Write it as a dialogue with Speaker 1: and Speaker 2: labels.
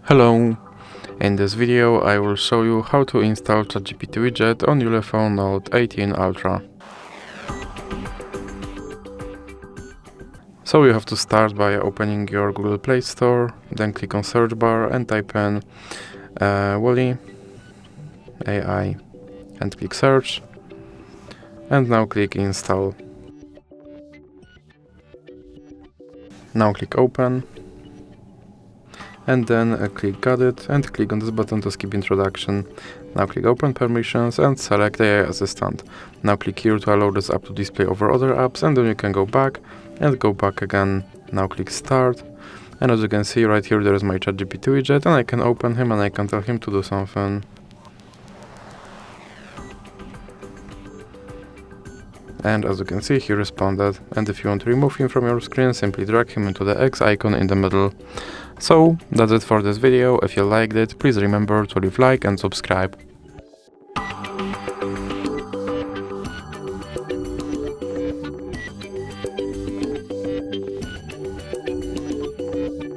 Speaker 1: Hello! In this video I will show you how to install ChatGPT Widget on ULEFONE Note 18 Ultra. So you have to start by opening your Google Play Store, then click on search bar and type in Wally AI and click search, and now click install. Now click open. And then click Got it and click on this button to skip introduction. Now click Open Permissions and select AI Assistant. Now click here to allow this app to display over other apps, and then you can go back and go back again. Now click Start, and as you can see right here there is my ChatGPT widget, and I can open him and I can tell him to do something. And as you can see, he responded. And if you want to remove him from your screen, simply drag him into the X icon in the middle. So that's it for this video. If you liked it, please remember to leave a like and subscribe.